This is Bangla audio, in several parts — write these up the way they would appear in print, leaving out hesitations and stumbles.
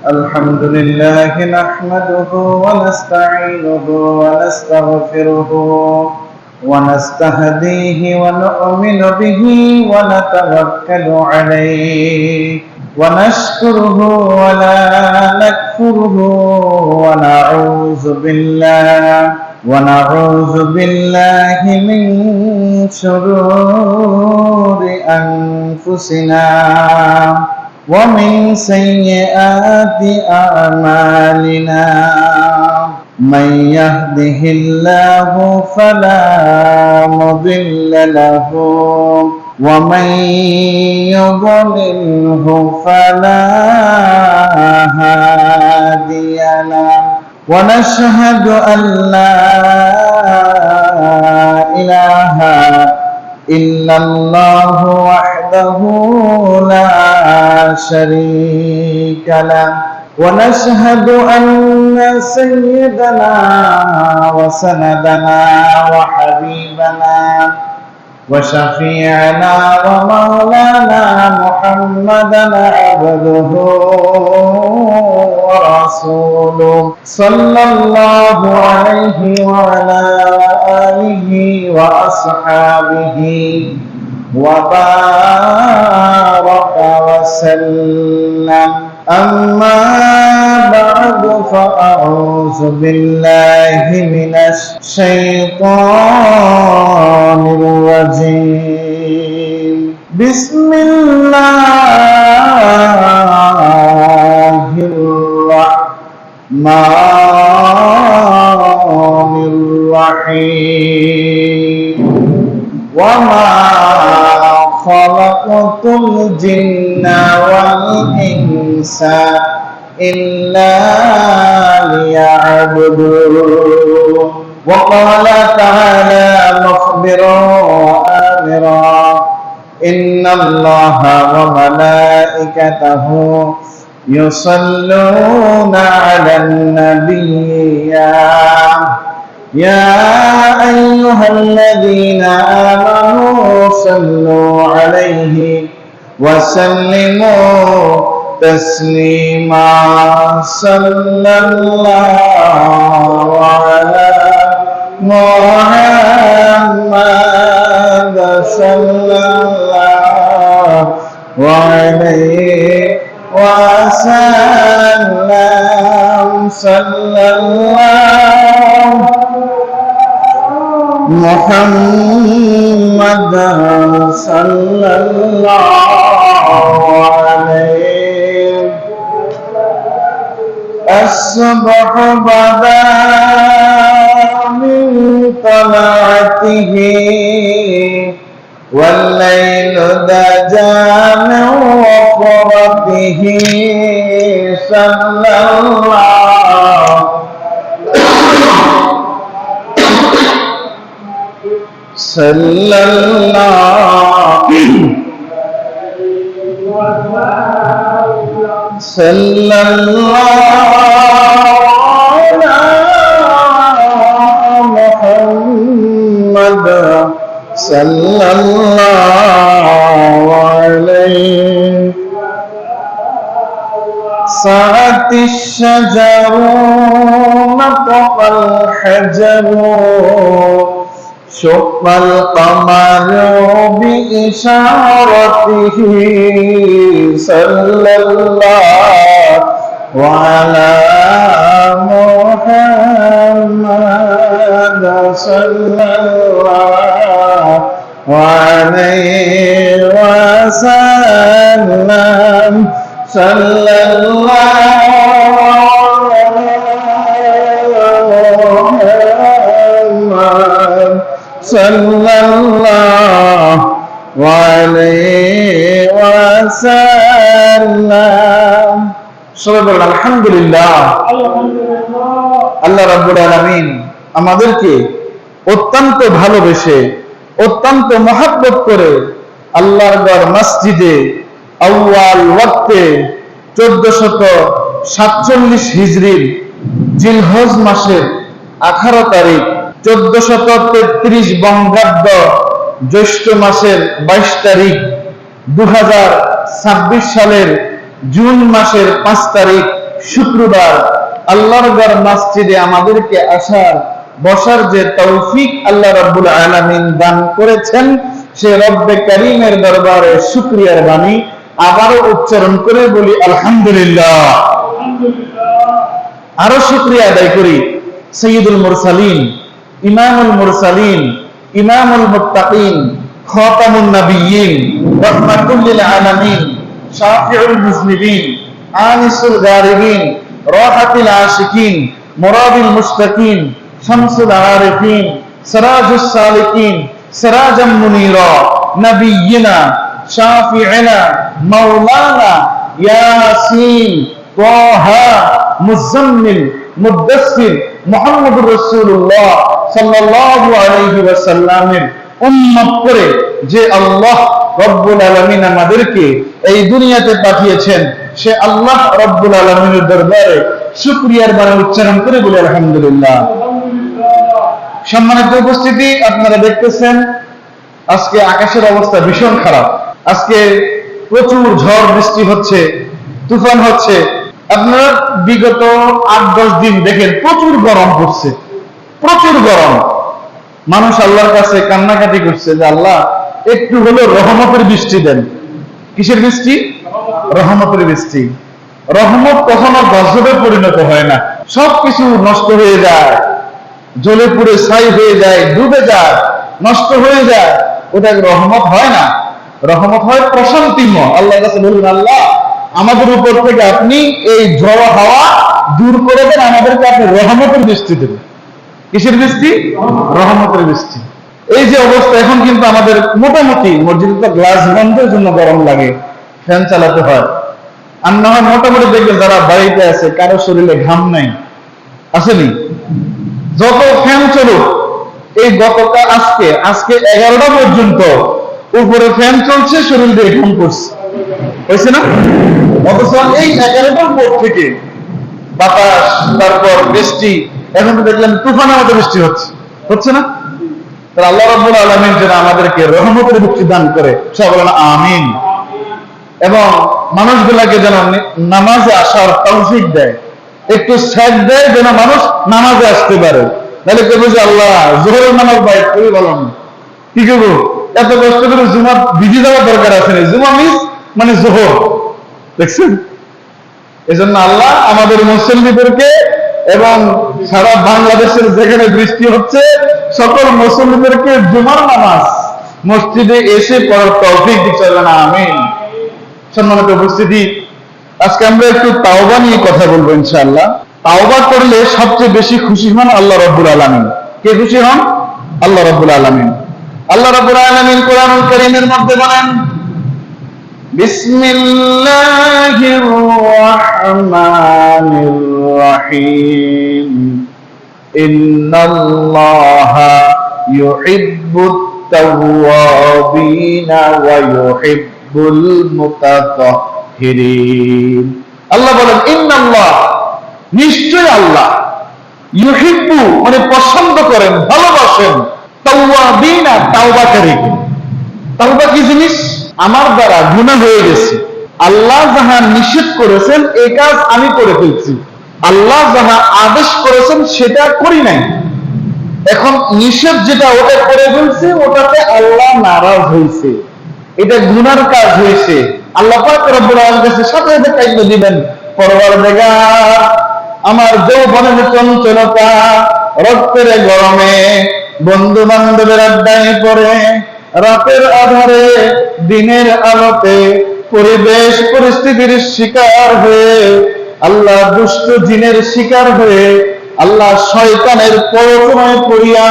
الحمد لله نحمده ونستعينه ونستغفره ونستهديه ونؤمن به ونتوكل عليه ونشكره ولا نكفره ونعوذ بالله من شرور أنفسنا ومن سيئات أعمالنا من يهده الله فلا مضل له ومن يضلله فلا هادي له ونشهد أن لا إله إلا الله وحده لا شريك له ونشهد أن سيدنا وسندنا وحبيبنا وشفيعنا ومولانا محمدا عبده ورسوله صلى الله عليه وعلى آله وأصحابه وبارك وسلم أما بعد فأعوذ بالله من الشيطان الرجيم بسم الله الرحمن الرحيم وما خلقت الجن والإنس إلا ليعبدون وقال تعالى مخبرا وآمرا إن الله وملائكته يصلون على النبي يا أيها الذين آمنوا صلوا عليه وسلموا تسليما صلى الله على محمد صلى الله عليه وسلم صلى الله محمد صلى الله عليه الصبح بدا من طلعته والليل دجى من وفرته صلى الله صلى الله صلى الله على محمد صلى الله عليه سعت الشجر نطق الحجر شق القمر بإشارته صلى الله على محمد صلى الله عليه وسلم صلى الله صلى الله عليه وسلم সবাই আলহামদুলিল্লাহ আল্লাহ রাব্বুল আলামিন আমাদেরকে অত্যন্ত ভালোবেসে অত্যন্ত মহব্বত করে আল্লাহর ঘর মসজিদে আউয়াল ওয়াক্তে 1447 হিজরির জিলহজ মাসের 18 তারিখ 1433 বঙ্গাব্দ জ্যৈষ্ঠ মাসের 22 তারিখ 2026 সালের জুন মাসের 5 তারিখ শুক্রবার আল্লাহর ঘর মসজিদে আমাদেরকে আসার বসার যে তৌফিক আল্লাহ রাব্বুল আলামিন দান করেছেন, সে রব্বে কারীমের দরবারে শুকরিয়ার বাণী আবারও উচ্চারণ করে বলি আলহামদুলিল্লাহ। আরো শুকরিয়া আদায় করি সাইয়্যিদুল মুরসালিন, ইমামুল মুরসালিন, ইমামুল মুত্তাকিন, খাতামুন নাবিয়্যিন, রাহমাতুল লিল আলামিন, শাফিউল মুজনিবিন, আনিসুল গারিবিন, রাহাতুল আশিকিন, মুরাদিল মুশতাকিন, শামসুল আরিফিন, সিরাজুস সালিকিন, সিরাজাম মুনীরা, নাবিয়্যিনা শাফিঈনা মাওলানা ইয়াসিন তাহা মুজাম্মিল মুদ্দাসসির মুহাম্মদুর রাসূলুল্লাহ সাল্লাল্লাহু আলাইহি ওয়াসাল্লামের উম্মত করে যে আল্লাহ রব্বুল আলামিন আমাদেরকে এই দুনিয়াতে পাঠিয়েছেন, সে আল্লাহ রব্বুল আলামিনের দরবারে শুকরিয়ার বাণী উচ্চারণ করে বলে আলহামদুলিল্লাহ। সম্মানিত উপস্থিতি, আপনারা দেখতেছেন আজকে আকাশের অবস্থা ভীষণ খারাপ। আজকে প্রচুর ঝড় বৃষ্টি হচ্ছে, তুফান হচ্ছে। আপনারা বিগত 8-10 দিন দেখেন প্রচুর গরম পড়ছে, প্রচুর গরম। মানুষ আল্লাহর কাছে কান্নাকাটি করছে যে আল্লাহ একটু হলেও রহমতের বৃষ্টি দেন। কিসের বৃষ্টি? রহমতের বৃষ্টি। রহমত কখনো গজবে পরিণত হয় না, সবকিছু নষ্ট হয়ে যায়, জ্বলে পুড়ে ছাই হয়ে যায়, ডুবে যায়, নষ্ট হয়ে যায়, ওটা রহমত হয় না। রহমত হয় প্রশান্তিময়। আল্লাহর কাছে বলুন, আল্লাহ আমাদের উপর থেকে আপনি এই ঝড় হাওয়া দূর করে দেন, আমাদেরকে আপনি রহমতের বৃষ্টি দেবেন। কিসের বৃষ্টি? রহমতের বৃষ্টি। এই যে অবস্থা, এখন কিন্তু আমাদের মোটামুটি মসজিদে তো গ্লাস বন্ধের জন্য গরম লাগে, ফ্যান চালাতে হয়। আর না হয় মোটামুটি দেখবেন যারা বাড়িতে আছে কারো শরীরে ঘাম নাই, আসেনি। যত ফ্যান চলুক, এই গতকাল আজকে 11টা পর্যন্ত উপরে ফ্যান চলছে, শরীর দিয়ে ঘাম পড়ছে, হয়েছে না? অথচ এই 11টার পর থেকে বাতাস, তারপর বৃষ্টি, এখন তো দেখলাম তুফানের মতো বৃষ্টি হচ্ছে না? তাহলে আল্লাহ রাব্বুল আলামিন যেন আমাদেরকে রহমতের বৃষ্টি দান করে, সবাই বলেন আমিন। এবং মানুষগুলাকে যেন নামাজে আসার তৌফিক দেয়, একটু সাথ দেয় যেন মানুষ নামাজে আসতে পারে। তাহলে কে বুঝে আল্লাহ জোহরের নামাজ বাইরে খুবই ভালো না, কি করবো? এত কষ্ট করে জুমা বিধি দেওয়ার দরকার আছে না, জুমা মিস মানে জোহর, দেখছেন? এজন্য আল্লাহ আমাদের মুসল্লিদেরকে এবং সারা বাংলাদেশের যেখানে বৃষ্টি হচ্ছে সকল মুসল্লিদেরকে জুমার নামাজ মসজিদে এসে পড়ার তৌফিক দিতে না, আমিন। সম্মানিত উপস্থিতি, আজকে আমরা একটু তাওবা নিয়ে কথা বলবো ইনশাআল্লাহ। তাওবা করলে সবচেয়ে বেশি খুশি হন আল্লাহ রাব্বুল আলামিন। কে খুশি হন? আল্লাহ রাব্বুল আলামিন। আল্লাহ রাব্বুল আলামিন কোরআনুল কারীমের মধ্যে বলেন, বিসমিল্লাহির রহমানির রহিম, ইন্নাল্লাহা ইউহিব্বুত তাওয়াবিনা ওয়া ইউহিব্বুল মুতাতাহহিরিন। আল্লাহ বলেন ইন্নাল্লাহ, নিশ্চয় আল্লাহ, ইউহিব্বু মানে পছন্দ করেন, ভালোবাসেন, তাওয়াবিনা তাওবাকারীকে। তাওবা কি জিনিস? আমার দ্বারা গুনাহ হয়ে গেছে, আল্লাহ যাহা নিষেধ করেছেন এই কাজ আমি করে ফেলছি, আল্লাহ যাহা আদেশ করেছেন সেটা করি নাই, এখন নিষেধ যেটা ওটা করে ফেলছে, ওটাতে আল্লাহ নারাজ হয়েছে, এটা গুনার কাজ হয়েছে। আল্লাহ পাক রব্বুল আলামিনের কাছে সাথে সাথে কাইতে দিবেন, পরওয়ারদিগার আমার যৌবনের চঞ্চলতা, রক্তের গরমে, বন্ধু বান্ধবের আড্ডায় পড়ে, রাতের আধারে, দিনের আলোতে, পরিবেশ পরিস্থিতির শিকার হয়ে, আল্লাহ দুষ্ট জিনের শিকার হয়ে, আল্লাহ শয়তানের প্ররোচনায় পড়িয়া,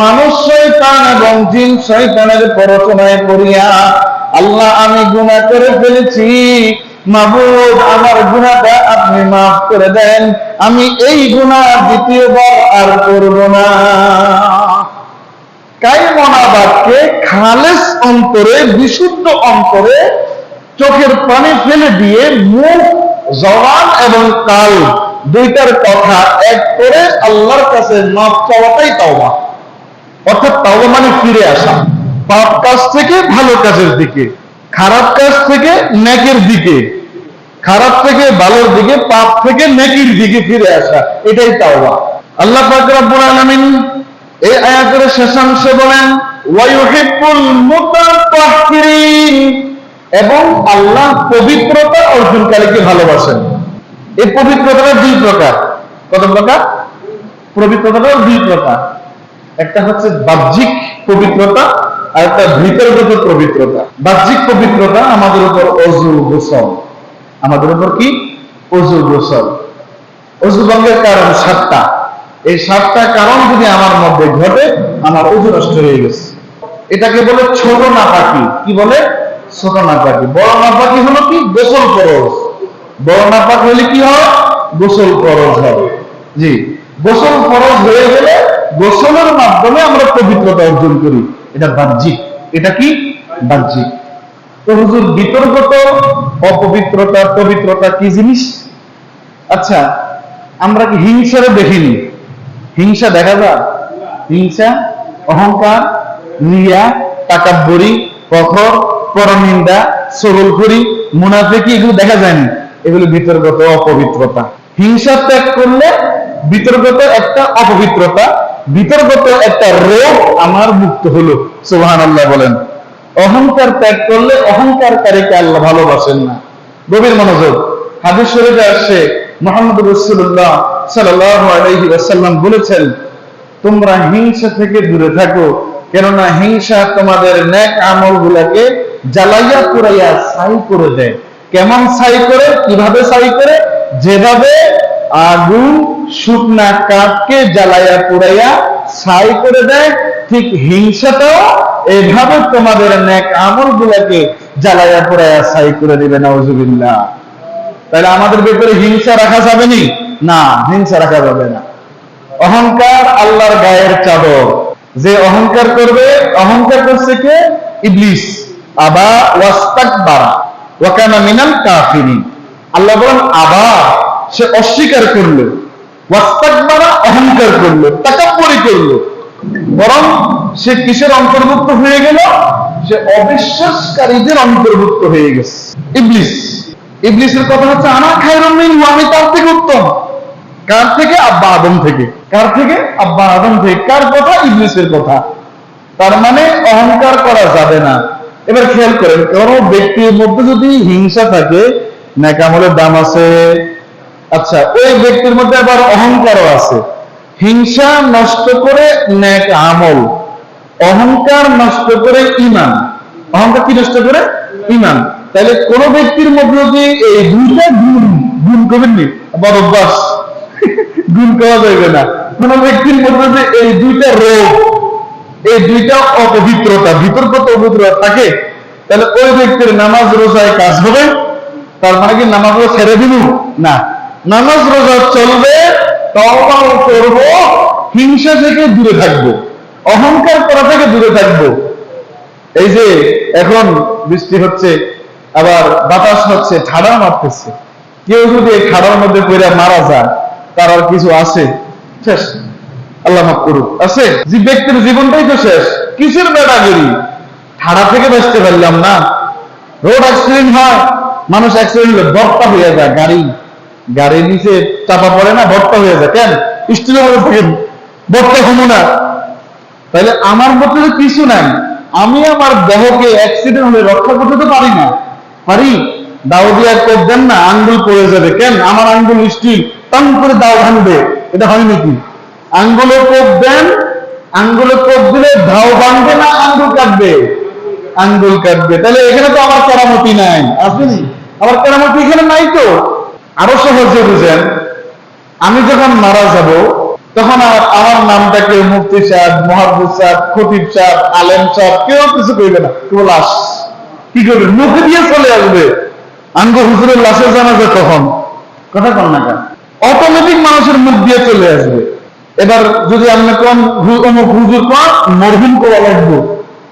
মানুষ শয়তান এবং জিন শয়তানের প্ররোচনায় পড়িয়া, আল্লাহ আমি গুনাহ করে ফেলেছি, মাবুদ আমার গুনাহটা আপনি মাফ করে দেন, আমি এই গুনাহ দ্বিতীয়বার আর করব না। কায়মনাবাদকে খালেস অন্তরে, বিশুদ্ধ অন্তরে চোখের পানি ফেলে দিয়ে মুখ, জবান এবং কাল দুইটার কথা এক করে আল্লাহর কাছে মাফ চাওয়াটাই তাওবা। অর্থাৎ তাওবা মানে ফিরে আসা, পাপ কাজ থেকে ভালো কাজের দিকে, খারাপ কাজ থেকে নেকের দিকে, খারাপ থেকে ভালোর দিকে, পাপ থেকে নেকির দিকে ফিরে আসা, এটাই তাওবা। আল্লাহ পাক রব্বুল আলামিন এই আয়াতের শেষাংশে বলেন ওয়া ইউহিব্বুল মুতাতাহহিরিন, এবং আল্লাহ পবিত্রতা অর্জনকারীকে ভালোবাসেন। এই পবিত্রতাটা দুই প্রকার। কত প্রকার? পবিত্রতাটাও দুই প্রকার। একটা হচ্ছে বাহ্যিক পবিত্রতা, আর একটা ভিতরগত পবিত্রতা। বাহ্যিক পবিত্রতা আমাদের উপর ওযু গোসল, আমাদের উপর কি? ওযু গোসল। ওযু ভঙ্গের কারণ 7টা। এই 7টা কারণ যদি আমার মধ্যে ঘটে, আমার ওযু নষ্ট হয়ে গেছে। এটাকে বলে ছোট নাপাকি। কি বলে? ছোট নাপাকি। বড় নাপাকি হলো কি? গোসল ফরজ। বড় নাপাক হলে কি হয়? গোসল ফরজ হবে। জি, গোসল ফরজ হয়ে গেলে গোসলের মাধ্যমে আমরা পবিত্রতা অর্জন করি। এটা বাহ্যিক। এটা কি? বাহ্যিক। তো হুজুর, বিতর্কত অপবিত্রতা পবিত্রতা কি জিনিস? আচ্ছা, আমরা কি হিংসারে দেখিনি? হিংসা দেখা যায়? হিংসা, অহংকার, রিয়া, তাকাব্বুরি, ফখর, পরনিন্দা, চগলখড়ি, মুনাফিকি, এগুলো দেখা যায়নি। এগুলো বিতর্কত অপবিত্রতা। হিংসা ত্যাগ করলে বিতর্কত একটা অপবিত্রতা, বিতর্কত একটা রোগ আমার মুক্ত হলো। সুবহানাল্লাহ বলেন। অহংকার ত্যাগ করলে অহংকারকারীকে আল্লাহ ভালোবাসেন না। গভীর মনোযোগ। হাদিস শরীফে আসছে মুহাম্মদ রাসূলুল্লাহ সাল্লাল্লাহু আলাইহি ওয়াসাল্লাম বলেছেন, তোমরা হিংসা থেকে দূরে থাকো, কেননা হিংসা তোমাদের নেক আমলগুলোকে জ্বালাইয়া পুড়াইয়া ছাই করে দেয়। কেমন ছাই করে? কিভাবে ছাই করে? যেভাবে আগুন শুকনা কাঠকে জ্বালাইয়া পুড়াইয়া ছাই করে দেয়, ঠিক হিংসাটাও এভাবে তোমাদের নেক আমলগুলোকে জ্বালাইয়া পুড়াইয়া ছাই করে দিবে। নাউজুবিল্লাহ। তাহলে আমাদের ভেতরে হিংসা রাখা যাবে না, হিংসা রাখা যাবে না। অহংকার আল্লাহর গায়ের চাদর। যে অহংকার করবে, অহংকার করছে কে? ইবলিস। আবা ওয়াস্তাকবারা ওয়া কানা মিনাল কাফিরিন। আল্লাহ বলেন আবা, সে অস্বীকার করলো, ওয়াস্তাকবারা অহংকার করলো, তাকাব্বুরি করলো। বরং সে কিসের অন্তর্ভুক্ত হয়ে গেল? সে অবিশ্বাসকারীদের অন্তর্ভুক্ত হয়ে গেছে। ইবলিস। ইবলিসের কথা হচ্ছে আনা খায়রুম মিনহু, আমি তার থেকে উত্তম। কার থেকে? আব্বা আদম থেকে। কার থেকে? আব্বা আদম থেকে। কার কথা? ইবলিসের কথা। তার মানে অহংকার করা যাবে না। এবার খেয়াল করেন, কোন ব্যক্তির মধ্যে যদি হিংসা থাকে, নেক আমলের দাম আছে। আচ্ছা, ওই ব্যক্তির মধ্যে আবার অহংকারও আছে। হিংসা নষ্ট করে নেক আমল, অহংকার নষ্ট করে ঈমান। অহংকার কি নষ্ট করে? ঈমান। তাহলে কোন ব্যক্তির মধ্যে যদি এই দুইটা গুণ করবেননি, বড় অভ্যাস, গুণ করা যাবে না। কোন ব্যক্তির মধ্যে যে এই দুইটা রোগ, এই দুইটা অপবিত্রতা, বিতর্কত অপবিত্রতা থাকে, তাহলে ওই ব্যক্তির নামাজ রোজায় কাজ হবে। তার মানে কি নামাজ রোজা ছেড়ে দিব? না, নামাজ রোজা চলবে, তওবাও করব, হিংসা থেকে দূরে থাকবো, অহংকার করা থেকে দূরে থাকবো। এই যে এখন বৃষ্টি হচ্ছে, আবার বাতাস হচ্ছে, ঠাডা মারতেছে। কেউ যদি এই ঠাডার মধ্যে পড়ে মারা যায়, তার আর কিছু আছে? শেষ। আল্লাহ মাফ করুক। আছে? যে ব্যক্তির জীবনটাই তো শেষ। কিসের বেড়াগিরি? ঠাডা থেকে বাঁচতে পারলাম না। রোড অ্যাক্সিডেন্ট হয়, মানুষ অ্যাক্সিডেন্ট বর্তা হয়ে যায়, গাড়ির নিচে চাপা পড়ে না, বর্তা হয়ে যায়। কেন? স্টিলের মধ্যে থাকেন, বর্তা হবো না। তাহলে আমার মধ্যে তো কিছু নাই। আমি আমার দেহকে অ্যাক্সিডেন্ট হলে রক্ষা করতে তো পারি না। পারি? দাও দিয়ে কোপ দেন না, আঙ্গুল পড়ে যাবে। কেন? আমার আঙ্গুল স্টিল, টান করে দাও ভাঙবে। এটা হয় নাকি? আঙ্গুলে কোপ দেন, আঙ্গুলে কোপ দিলে ধাও ভাঙবে না আঙ্গুল কাটবে? আঙ্গুল কাটবে। তাহলে এখানে তো আমার কেরামতি নাই। আসেনি? আমার কেরামতি এখানে নাই তো। আরো সহজে বুঝেন, আমি যখন মারা যাব, তখন আমার নামটাকে মুফতি সাহেব, মুহাদ্দিস সাহেব, খতিব সাহেব, আলেম সাহেব কেউ কিছু কইবে না। কেবল লাশ কি করবে? মুখে দিয়ে চলে আসবে। আঙ্গ হুজুরের লাশের জানাজা তখন কথা কন না কেন? অটোমেটিক মানুষের মুখ দিয়ে চলে আসবে। এবার যদি আপনি কোন অমুক হুজুর কোন মরহুম কোয়া লাগবো,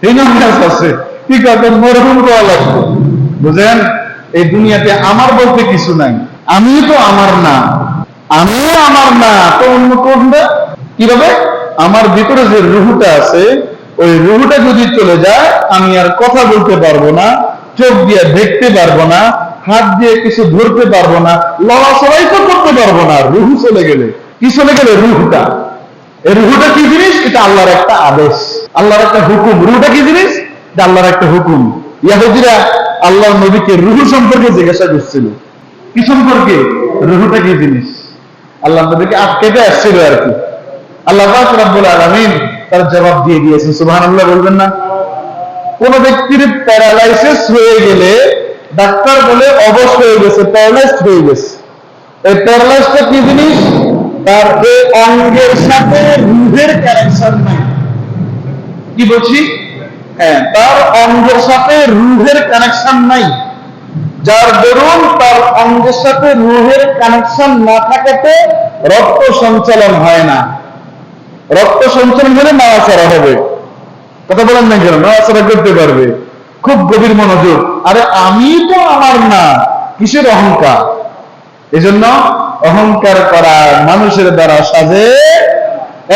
এই নাম আছে, ঠিক আছে, মরহুম কোয়া লাগবো। বুঝেন? এই দুনিয়াতে আমার বলতে কিছু নাই। আমি তো আমার না, আমিও আমার না, তো অন্য কোনটা? কিভাবে? আমার ভিতরে যে রুহটা আছে, ওই রুহটা যদি চলে যায়, আমি আর কথা বলতে পারবো না, চোখ দিয়ে দেখতে পারবো না, হাত দিয়ে কিছু ধরতে পারবো না, লড়াচড়াই তো করতে পারবো না। রুহু চলে গেলে কি চলে গেলে? রুহুটা। এই রুহুটা কি জিনিস? এটা আল্লাহর একটা আদেশ, আল্লাহর একটা হুকুম। রুহুটা কি জিনিস? এটা আল্লাহর একটা হুকুম। ইহুদিরা আল্লাহর নবীকে রুহু সম্পর্কে জিজ্ঞাসা করছিল। কি সম্পর্কে? রুহুটা কি জিনিস? আল্লাহ নবীকে আটকেতে আসছিল আর কি। আল্লাহ পাক রব্বুল আলামিন তার জবাব দিয়ে দিয়েছেন। সুবহানাল্লাহ বলবেন না? কোন ব্যক্তির প্যারালাইসিস হয়ে গেলে ডাক্তার বলে অবশ হয়ে গেছে, প্যারালাইজড হয়ে গেছে। এই প্যারালাইজটা কি জিনিস? তার এই অঙ্গের সাথে রুহের কানেকশন নাই। কি বলছি? হ্যাঁ, তার অঙ্গের সাথে রুহের কানেকশন নাই। যার দরুন তার অঙ্গের সাথে রুহের কানেকশন না থাকাতে রক্ত সঞ্চালন হয় না। রক্ত সঞ্চালন হলে নাড়াচাড়া হবে। কথা বলেন না কেন? নাড়াচাড়া করতে পারবে। খুব গভীর মনোযোগ। আরে আমি তো আমার না, কিসের অহংকার? এজন্য অহংকার করা মানুষের দ্বারা সাজে।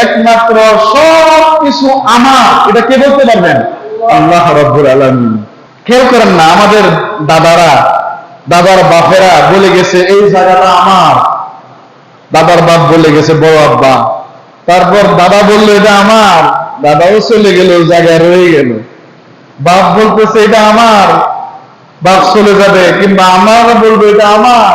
একমাত্র সব কিছু আমার, এটা কে বলতে পারবেন? আল্লাহ রাব্বুল আলামিন। খেয়াল করেন না, আমাদের দাদারা, দাদার বাপেরা বলে গেছে এই জায়গাটা আমার। দাদার বাপ বলে গেছে, বড় আব্বা। তারপর দাদা বললো এটা আমার, দাদাও চলে গেল, ওই জায়গায় রয়ে গেল। বাপ বলতেছে এটা আমার, বাপ চলে যাবে। কিংবা আমরা বলবো এটা আমার,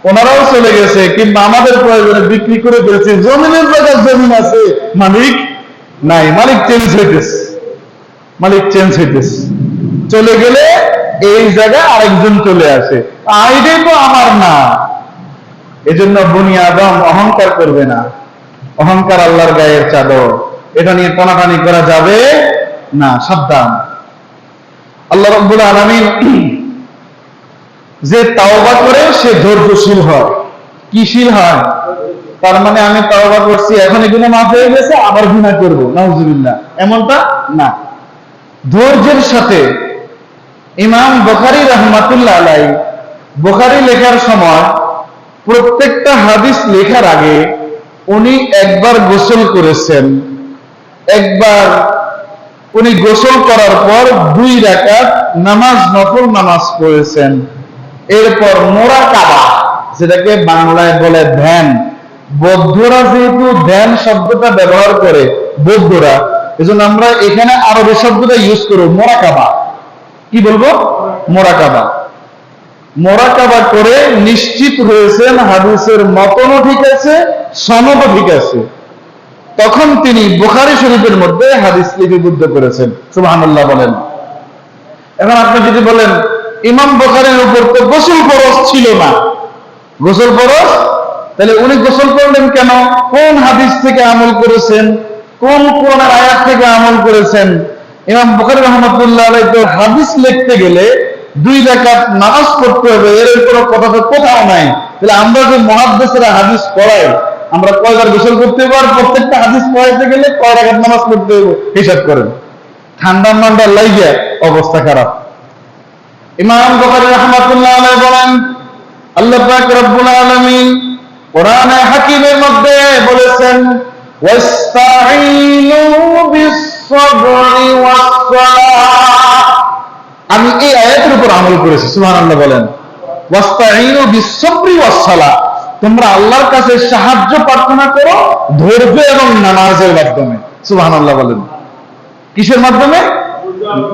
ওনারাও চলে গেছে। কিংবা আমাদের প্রয়োজনে বিক্রি করে ফেলেছে। জমিনের জায়গায় জমিন আছে, মালিক নাই, মালিক চেঞ্জ হইতেছে, মালিক চেঞ্জ হইতেছে। চলে গেলে এই জায়গায় আরেকজন চলে আসে, এইটাই তো আমার না। এজন্য বনি আদম অহংকার করবে না। অহংকার আল্লাহর গায়ের চাদর, এটা নিয়ে টানাটানি করা যাবে না, সাবধান। আল্লাহ রাব্বুল আলামিন যে তাওবা করে সে ধৈর্যশীল হয়। কিশীল হয়? তার মানে আমি তাওবা করছি, এখন এগুলো মাফ হয়ে গেছে, আবার গুনাহ করব, নাউজুবিল্লাহ, এমনটা না। ধৈর্যের সাথে ইমাম বুখারী রাহমাতুল্লাহ আলাইহি বুখারী লেখার সময় প্রত্যেকটা হাদিস লেখার আগে উনি একবার গোসল করেছেন। একবার উনি গোসল করার পর 2 রাকাত নামাজ, নফল নামাজ পড়েছেন। এরপর মুরাকাবা, যেটাকে বাংলায় বলে ধ্যান। বৌদ্ধরা যেহেতু ধ্যান শব্দটা ব্যবহার করে, বৌদ্ধরা, এজন্য আমরা এখানে আরবি শব্দটা ইউজ করব, মুরাকাবা। কি বলবো? মুরাকাবা। মুরাকাবা করে নিশ্চিত হয়েছেন হাদিসের মতনও ঠিক আছে, সনদও ঠিক আছে। তখন তিনি বুখারী শরীফের মধ্যে হাদিস লিপিবদ্ধ করেছেন। সুবহানাল্লাহ বলেন। এখন আপনি যদি বলেন ইমাম বুখারীর উপর তো গোসল ফরজ ছিল না, গোসল ফরজ, তাহলে উনি গোসল করলেন কেন? কোন হাদিস থেকে আমল করেছেন? কোন কোরআনের আয়াত থেকে আমল করেছেন? ইমাম বুখারী রাহমাতুল্লাহ আলাইহি তো হাদিস লিখতে গেলে 2 রাকাত নামাজ পড়তে হবে, এর কোনো কথা তো কোথাও নাই। তাহলে আমরা যে মুহাদ্দিসরা হাদিস পড়াই, আমরা কয়বার গোসল করতে পারবো? প্রত্যেকটা হাদিস পড়াইতে গেলে কয় রাকাত নামাজ পড়তে হবে হিসাব করেন। ঠান্ডা মান্ডা লাইগা অবস্থা খারাপ। ইমাম বুখারী রাহমাতুল্লাহ আলাইহি বলেন, আল্লাহ পাক রব্বুল আলামিন কোরআনে হাকিমের মধ্যে বলেছেন, ওয়াস্তাঈনু বিস-সাবরি ওয়াস-সালাহ। আমি এই আয়াতের উপর আমল করেছি। সুবহানাল্লাহ বলেন। ওয়াস্তাঈনু বিস-সাবরি ওয়াস-সালাহ, তোমরা আল্লাহর কাছে সাহায্য প্রার্থনা করো ধৈর্য এবং নামাজের মাধ্যমে। সুবহানাল্লাহ বলেন। কিসের মাধ্যমে?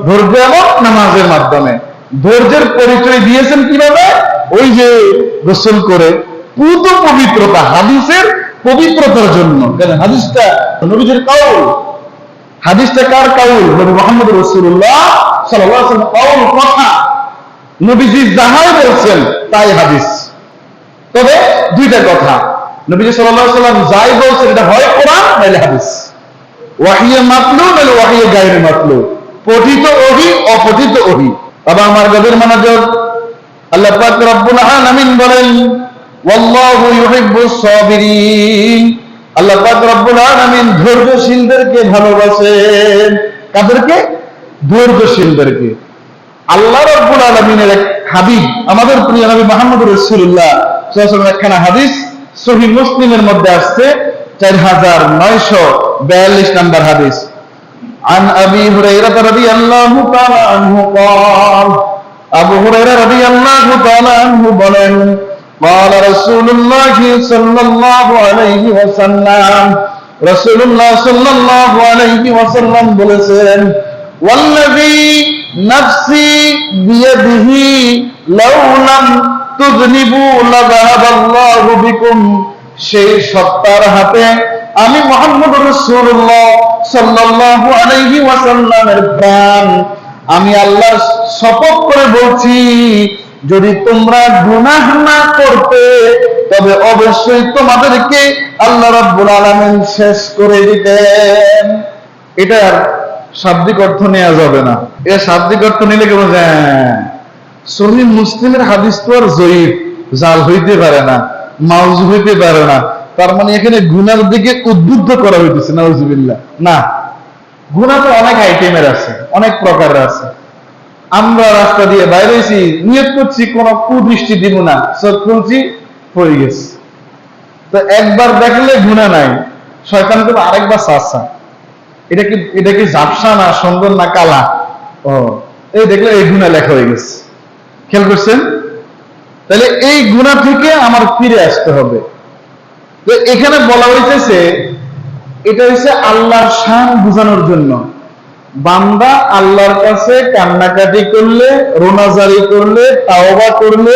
ধৈর্য এবং নামাজের মাধ্যমে। ধৈর্যের পরিচয় দিয়েছেন কিভাবে? ওই যে গোসল করে, পুত পবিত্রতা, হাদিসের পবিত্রতার জন্য। কারণ হাদিসটা নবীজির কাউল। হাদিসটা কার কাউল? নবী মুহাম্মদ রাসূলুল্লাহ সাল্লাল্লাহু আলাইহি ওয়াসাল্লাম কাউল, কথা। নবীজি যাহাই বলছেন তাই হাদিস। তবে 2টা কথা, নবীজি সাল্লাল্লাহু আলাইহি ওয়াসাল্লাম যাই বলছেন এটা হয় কোরআন নাইলে হাদিস। ওয়াহিয়ে মাতলু নাইলে ওয়াহিয়ে গায়রে মাতলু, পঠিত ওহী, অপঠিত ওহী। বাবা আমার গভীর মনোযোগ। আল্লাহ পাক রব্বুল আলামিন বলেন, ওয়াল্লাহু ইউহিব্বুস সাবিরিন। আল্লাহ পাক রব্বুল আলামিন ধৈর্যশীলদেরকে ভালোবাসেন। কাদেরকে? ধৈর্যশীলদেরকে। আল্লাহ রাব্বুল আলামিনের এক হাবিব, আমাদের প্রিয় নবী মুহাম্মদ রাসূলুল্লাহ সাল্লাল্লাহু আলাইহি ওয়াসাল্লাম একখানা হাদিস সহিহ মুসলিমের মধ্যে আসছে, 4942 নম্বর হাদিস। عن أبي هريرة رضي الله تعالى عنه قال আবু হুরায়রা রাদিয়াল্লাহু তাআলা আনহু বলেন, قال رسول الله صلى الله عليه وسلم রাসূলুল্লাহ সাল্লাল্লাহু আলাইহি ওয়াসাল্লাম বলেছেন, ওয়াল্লাযী নাফসি বিয়াদিহি লাউ লাম তুযনিবু লাযাহাবাল্লাহু বিকুম, সেই সত্তার হাতে আমি মুহাম্মদুর রাসূলুল্লাহ সাল্লাল্লাহু আলাইহি ওয়াসাল্লামের প্রাণ, আমি আল্লাহর শপথ করে বলছি, যদি তোমরা গুনাহ না করতে তবে অবশ্যই তোমাদেরকে আল্লাহ রাব্বুল আলামিন শেষ করে দিতেন। এটার শাব্দিক অর্থ নেওয়া যাবে না। এটা শাব্দিক অর্থ নিলে কেমন যায়? সহিহ মুসলিমের হাদিস তো আর জয়ীফ, জাল হইতে পারে না, মাউযু হইতে পারে না। তার মানে এখানে গুনার দিকে উদ্বুদ্ধ করা হইতেছে, নাউযুবিল্লাহ। না, গুনাহ তো অনেক আইটেমের আছে, অনেক প্রকারের আছে। আমরা রাস্তা দিয়ে বাইরে হয়েছি, নিয়ত করছি কোন কুদৃষ্টি দিব না, চোখ খুলছি পড়ে গেছে, তো একবার দেখলে গুনাহ নাই, শয়তান তো আরেকবার চাচ্ছা, এটা কি ঝাপসা না সুন্দর না কালা, ও এই দেখলে এই গুনাহ লেখা হয়ে গেছে। খেয়াল করছেন? তাহলে এই গুনাহ থেকে আমার ফিরে আসতে হবে। তো এখানে বলা হইতেছে, এটা হচ্ছে আল্লাহর শান বোঝানোর জন্য। বান্দা আল্লাহর কাছে কান্নাকাটি করলে, রোনাজারি করলে, তাওবা করলে,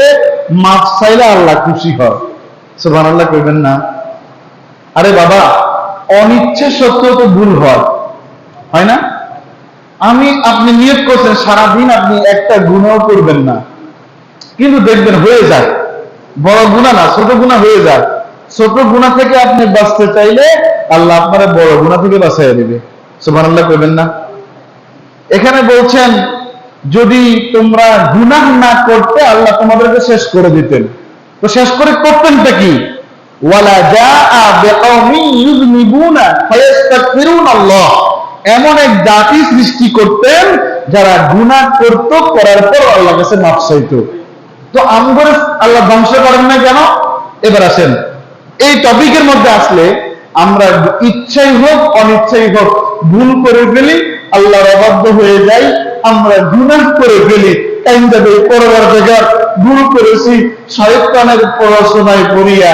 মাফ চাইলে আল্লাহ খুশি হয়। সুবহানাল্লাহ কইবেন না? আরে বাবা, অনিচ্ছে সত্ত্বেও তো ভুল হয় না? আপনি নিয়ত করছেন সারাদিন আপনি একটা গুনাহ করবেন না, কিন্তু দেখবেন হয়ে যায়, বড় গুনাহ না ছোট গুনাহ হয়ে যায়। ছোট গুনাহ থেকে আপনি বাঁচতে চাইলে আল্লাহ আপনার বড় গুনাহ থেকে বাঁচাইয়া দিবে। সুবহানাল্লাহ কইবেন না? এখানে বলছেন, যদি তোমরা গুনাহ না করতে আল্লাহ তোমাদেরকে শেষ করে দিতেন। তো শেষ করে করতেনটা কি? ওয়ালা জাআ বিকাউমিন ইউযনিবুনা ফায়াস্তাগফিরুনাল্লাহ, এমন এক জাতি সৃষ্টি করতেন যারা গুনাহ করত, করার পর আল্লাহর কাছে মাফ চাইতো। তো আমগরে আল্লাহ ধ্বংস করেন না কেন? এবার আসেন, এই টপিকের মধ্যে আসলে আমরা ইচ্ছাই হোক অনিচ্ছাই হোক ভুল করে ফেলি, আল্লাহর অবাধ্য হয়ে যাই, আমরা গুনাহ করে ফেলি, কাইন্দাবে করবার জায়গা ভুল করেছি, শয়তানের পড়াশোনায় পড়িয়া,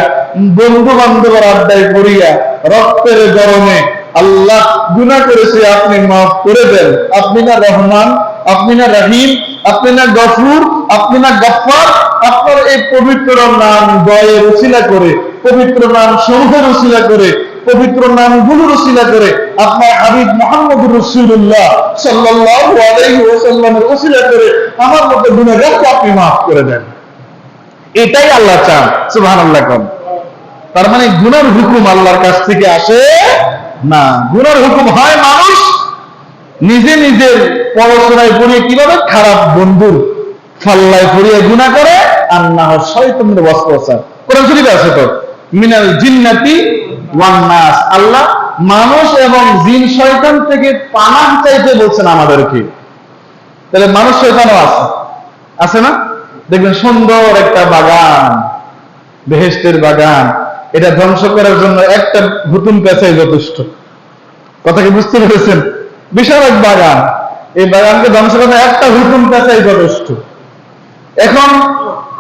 বন্ধু বান্ধবের আড্ডায় পড়িয়া, রক্তের গরমে আল্লাহ গুনাহ করেছি, আপনি মাফ করে দেন। আপনি না রহমান, আপনি না রহিম, আপনি না গফুর, আপনি না গফফার। আপনার এই পবিত্র নাম দয়ের উসিলা করে, পবিত্র নাম সমূহের উসিলা করে, পবিত্র নামগুলোর উসিলা করে, আপনার হাবিব মুহাম্মদুর রাসূলুল্লাহ সাল্লাল্লাহু আলাইহি ওয়াসাল্লামের উসিলা করে আমার মতো গুনাহগারকে আপনি মাফ করে দেন। এটাই আল্লাহ চান। সুবহানাল্লাহ। তার মানে গুনার হুকুম আল্লাহর কাছ থেকে আসে না। গুনার হুকুম হয় মানুষ নিজে নিজের পড়াশোনায় পড়িয়ে কিভাবে খারাপ বন্ধুর ফাল্লায় পড়িয়ে গুনাহ করে, আর না হয় শয়তানের ওয়াসওয়াসা। কোরআন শরীফে আছে তো, মিনাল জিন্নাতি ওয়ান নাস, আল্লাহ মানুষ এবং জিন শয়তান থেকে পানাহ চাইতে বলছেন আমাদেরকে। তাহলে মানুষ শয়তানও আছে না? দেখবেন সুন্দর একটা বাগান, বেহেশতের বাগান, এটা ধ্বংস করার জন্য একটা হুতুম পেঁচাই যথেষ্ট। কথা কি বুঝতে পেরেছেন? বিশাল এক বাগান, এই বাগানকে ধ্বংস করার একটা হুতুম পেঁচাই যথেষ্ট। এখন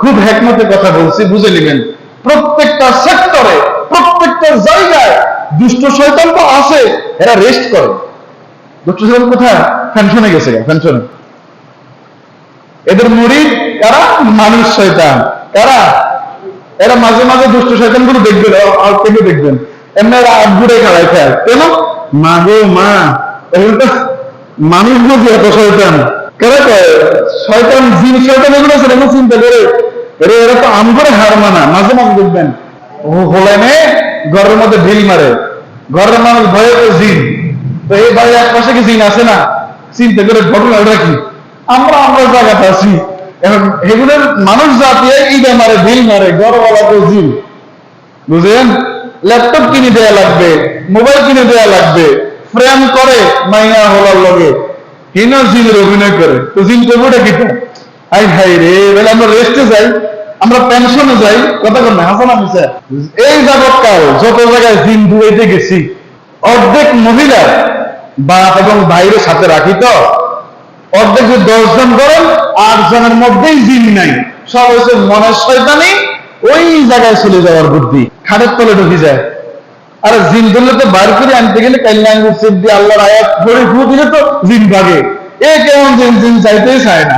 খুব হিকমতের কথা বলছি, বুঝে নেবেন। প্রত্যেকটা সেক্টরে, প্রত্যেকটা জায়গায় দুষ্ট শয়তান তো আছে, এরা রেস্ট করে। দুষ্ট শয়তান কোথায়? পেনশনে গেছে, পেনশনে। এদের মুরিদ কারা? মানুষ শয়তান। কারা? এরা মাঝে মাঝে দুষ্ট শয়তান গুলো দেখবেন, আর কেটে দেখবেন এমনি এরা আটগুড়ে খাড়ায় খায়। কেন? মা গো মা, এখন তো মানুষ বুঝি এত শয়তান। কেন কয় শয়তান, জিন শয়তান এগুলো আছে, এগুলো চিন্তা করে এরা তো আম করে হার মানা। মাঝে মাঝে দেখবেন ও হোলেনে ঘরের মধ্যে ঢিল মারে, ঘরের মানুষ ভয়ে জিন, তো এই বাড়ির এক পাশে কি জিন আছে না? চিন্তা করে ঘটনাটা কি? আমরা জায়গাতে আছি, এখন এগুলোর মানুষ জাতি ইদে মারে, ঢিল মারে, ঘরওয়ালা তো জিন। বুঝলেন? ল্যাপটপ কিনে দেয়া লাগবে, মোবাইল কিনে দেয়া লাগবে, ফ্রেম করে মাইনা হলার লগে, কিনা জিনের অভিনয় করে। তো জিন করবোটা কি? আই হাই রে, বলে আমরা রেস্টে যাই, আমরা পেনশনে যাই। কথা বল না, হাসান আমিছে এই যাবৎকাল যত জায়গায় জিন দুয়াইতে গেছি, অর্ধেক মহিলা বাপ এবং ভাইয়ের সাথে রাখি, তো অর্ধেক যদি 10 জন করেন 8 জনের মধ্যেই জিন নাই, সব হচ্ছে মনের শয়তানি, ওই জায়গায় চলে যাওয়ার বুদ্ধি, খাটের তলে ঢুকে যায়। আর জিন ধরলে তো বার করে আনতে গেলে কাল্যাণ সিদ্ধি আল্লাহর আয়াত পড়ে ফু দিলে তো জিন ভাগে। এ কেমন জিন, জিন চাইতেই চায় না,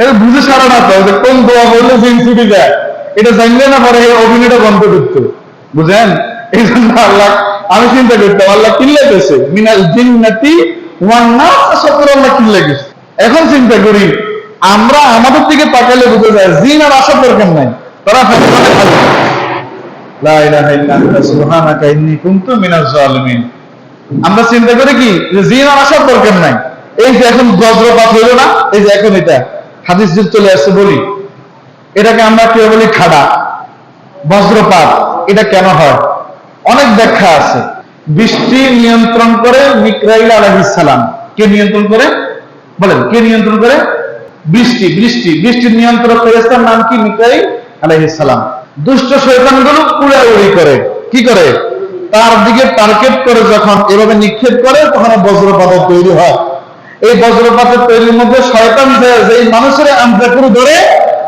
এটা বুঝে সারা না তো কোন দোয়া বললে জিন ছুটে যায়, এটা জানলে না পরে অভিনয়টা বন্ধ করতো, বুঝেন? এই জন্য আল্লাহ, আমি চিন্তা করতাম আল্লাহ কিল্লে গেছে মিনাল জিন্নাতি ওয়ান নাস, সত্তর আল্লাহ কিল্লে গেছে। এখন চিন্তা করি আমরা আমাদের দিকে তাকালে বুঝে যায় জিন আর আসার দরকার নাই, তারা ফেলে খালি লা ইলাহা ইল্লা আনতা সুবহানাকা ইন্নী কুনতু মিনাজ জালিমিন। আমরা চিন্তা করি কি যে জিন আর আসার দরকার নাই। এই যে এখন বজ্রপাত হইল না, এই যে এখন এটা হাদিস যে চলে আসছে বলি, এটাকে আমরা কেউ বলি খাড়া বজ্রপাত, এটা কেন হয়? অনেক ব্যাখ্যা আছে। বৃষ্টি নিয়ন্ত্রণ করে মিকরাইল আলাইহিস সালাম। কে নিয়ন্ত্রণ করে বলেন? কে নিয়ন্ত্রণ করে? বৃষ্টি। বৃষ্টির নিয়ন্ত্রক ফেরেশতার নাম কি? মিকরাইল আলাইহিস সালাম। দুষ্ট শয়তানগুলো উড়াউড়ি করে, কি করে? তার দিকে টার্গেট করে যখন এভাবে নিক্ষেপ করে তখন বজ্রপাত তৈরি হয়। এই বজ্রপাতের তৈরির মধ্যে শয়তান যে মানুষের আমজা করে ধরে,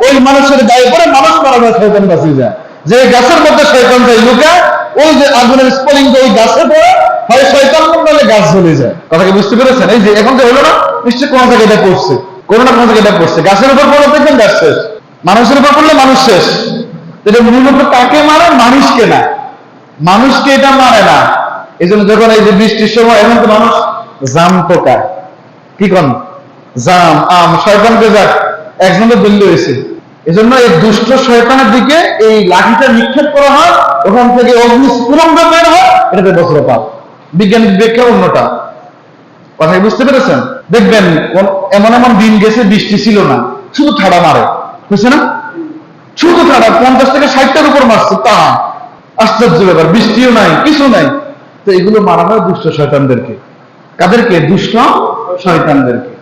ওই মানুষের গায়ে পড়ে মানুষ মারা যায়, শয়তান বাঁচিয়ে যায়। যে গাছের মধ্যে শয়তান যায় লুকায়, ওই যে আগুনের স্ফুলিঙ্গ ওই গাছে পড়ে, হয় শয়তান মন্ডলে গাছ জ্বলে যায়। কথা কি বুঝতে পেরেছেন? এই যে এখন যে হলো না, নিশ্চয় কোন জায়গায় এটা পড়ছে, কোনো না কোনো জায়গায় এটা পড়ছে। গাছের উপর পড়লে দেখবেন গাছ শেষ, মানুষের উপর পড়লে মানুষ শেষ। এটা মূলত কাকে মারে? মানুষকে না, মানুষকে এটা মারে না। এই জন্য যখন এই যে বৃষ্টির সময় এখন তো মানুষ জাম পোকা, কি কন, জাম আম শয়তানকে যাক একজনের দিল্লি হয়েছে। এই জন্য এই দুষ্ট শয়তানের দিকে এই লাঠিটা নিক্ষেপ করা হয়, ওখান থেকে অগ্নিস্ফুলিঙ্গ বের হয়, এটাকে বজ্রপাত। বিজ্ঞানিক ব্যাখ্যা অন্যটা। কথা বুঝতে পেরেছেন? দেখবেন এমন এমন দিন গেছে বৃষ্টি ছিল না, শুধু ঠাড়া মারে, বুঝছে না? শুধু ঠাড়া 50 থেকে 60টার উপর মারছে, তা আশ্চর্য ব্যাপার, বৃষ্টিও নাই, কিছু নাই। তো এগুলো মারা হয় দুষ্ট শয়তানদেরকে। কাদেরকে? দুষ্ট শয়তানদেরকে।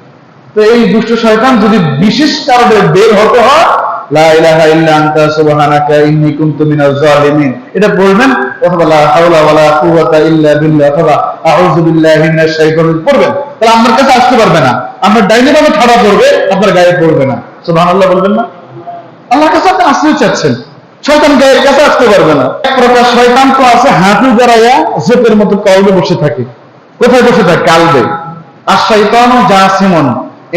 তো এই দুষ্ট শয়তান যদি বিশেষ কারণে বের হতে হয়, লা ইলাহা ইল্লা আনতা সুবহানাকা ইন্নী কুনতু মিনাজ জালিমিন, এটা বলবেন, অথবা লা হাওলা ওয়ালা কুওয়াতা ইল্লা বিল্লাহ, অথবা আউযু বিল্লাহি মিনাশ শাইতানির পড়বেন। তাহলে আপনার কাছে আসতে পারবে না, আপনার ডাইনে বামে ঠাড়া পড়বে, আপনার গায়ে পড়বে না। সুবহানাল্লাহ বলবেন না? আল্লাহর কাছে আপনি আসতে চাচ্ছেন, শয়তান গায়ের কাছে আসতে পারবে না। এক প্রকার শয়তান তো আছে হাঁটু দাঁড়াইয়া জেপের মতো কলবে বসে থাকে। কোথায় বসে থাকে? কালবে। আর শয়তানও জাসিমুন।